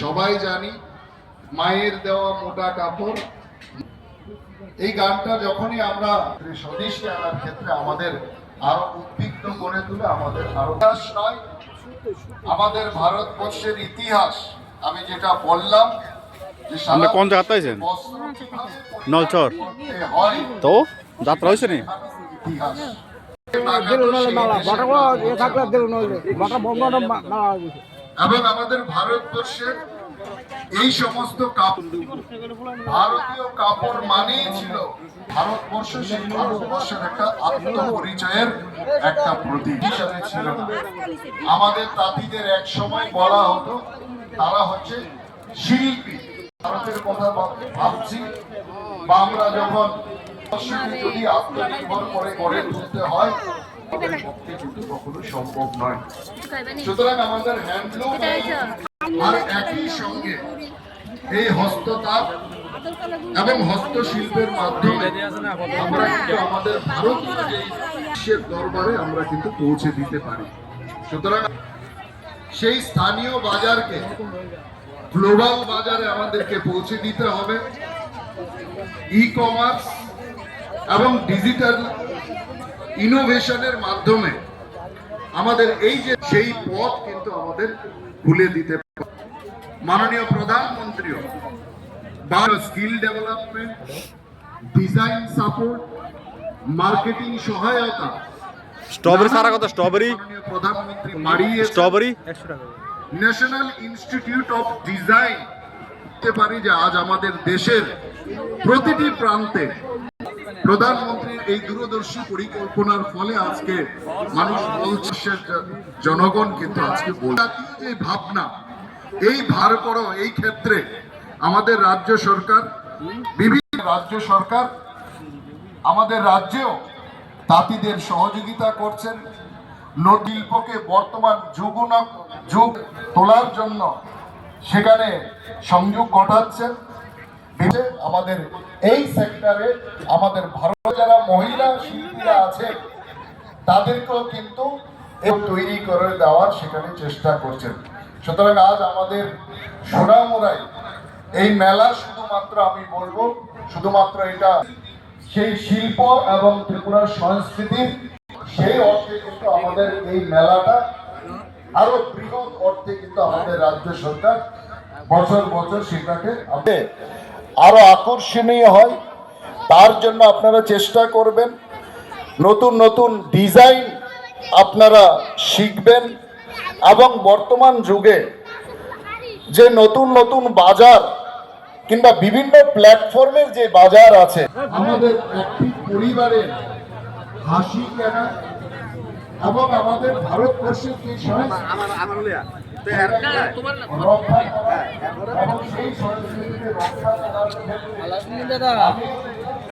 সবাই জানি মায়ের দেওয়া মোটা কাপড়। এই গানটা যখনই আমরা স্বদেশী আনার ক্ষেত্রে আমাদের আরো উদ্বিগ্ন করে তুলে, আমাদের আরো নয়, আমাদের ভারতবর্ষের ইতিহাস। আমি যেটা বললাম যে আমরা কোন জায়গাতে আছেন? নলচর তো যাত্রা হয়েছে নি ইতিহাস এবং আমাদের ভারতবর্ষের এই সমস্ত ভারতীয় কাপড় মানেই ছিল ভারতবর্ষ, সেই ভারতবর্ষের একটা আত্মপরিচয়ের একটা প্রতীক হিসাবে ছিল। আমাদের তাঁতিদের এক সময় বলা হতো তারা হচ্ছে শিল্পী। ভারতের কথা ভাবছি, বা আমরা যখন যদি আত্মনির্ভর করে গড়ে তুলতে হয় তাদের পক্ষে কিন্তু কখনো সম্ভব নয়। সুতরাং আমাদের হ্যান্ডলুম আর একই সঙ্গে এই হস্ততাঁত এবং হস্তশিল্পের মাধ্যমে আমরা কিন্তু আমাদের ভারতীয় যে বিশ্বের দরবারে আমরা কিন্তু পৌঁছে দিতে পারি। সুতরাং সেই স্থানীয় বাজারকে গ্লোবাল বাজারে আমাদেরকে পৌঁছে দিতে হবে। ই কমার্স এবং ডিজিটাল ইনোভেশনের মাধ্যমে আমাদের এই যে সেই পথ কিন্তু আমাদের খুলে দিতে পারে। মাননীয় প্রধানমন্ত্রীও skill development, design support, marketing সহায়তা, স্ট্রবেরি সারা কথা স্ট্রবেরি প্রধানমন্ত্রী বাড়িয়ে strawberry national institute of design বলতে পারি যে আজ আমাদের দেশের প্রতিটি প্রান্তে প্রধানমন্ত্রীর এই দূরদর্শী পরিকল্পনার ফলে আজকে মানুষ বলছে, জনগণ কিন্তু আজকে জাতীয় যে ভাবনা এই ভার করো, এই ক্ষেত্রে আমাদের রাজ্য সরকার, বিভিন্ন রাজ্য সরকার আমাদের রাজ্যেও তাঁতিদের সহযোগিতা করছেন। শিল্পকে বর্তমান যুগ তোলার জন্য সেখানে সংযোগ ঘটাচ্ছেন। আমাদের এই সেক্টরে আমাদের ভারত যারা মহিলা শিল্পীরা আছে তাদেরকেও কিন্তু তৈরি করে দেওয়ার সেখানে চেষ্টা করছেন। সুতরাং আজ আমাদের সোনামুড়াই এই মেলা শুধুমাত্র আমি বলবো শুধুমাত্র এটা সেই শিল্প এবং ত্রিপুরার সংস্কৃতির সেই অর্থে কিন্তু আমাদের এই মেলাটা আরো বৃহৎ অর্থে কিন্তু আমাদের রাজ্য সরকার বছর বছর সেটাকে আরো আকর্ষণীয় হয়। তার জন্য আপনারা চেষ্টা করবেন, নতুন নতুন ডিজাইন আপনারা শিখবেন এবং বর্তমান যুগে যে নতুন নতুন বাজার কিংবা বিভিন্ন প্ল্যাটফর্মের যে বাজার আছে, আমাদের একটি পরিবারের হাসি কেনা এবং আমাদের ভারতবর্ষের যে সংস্কৃতি রক্ষা করার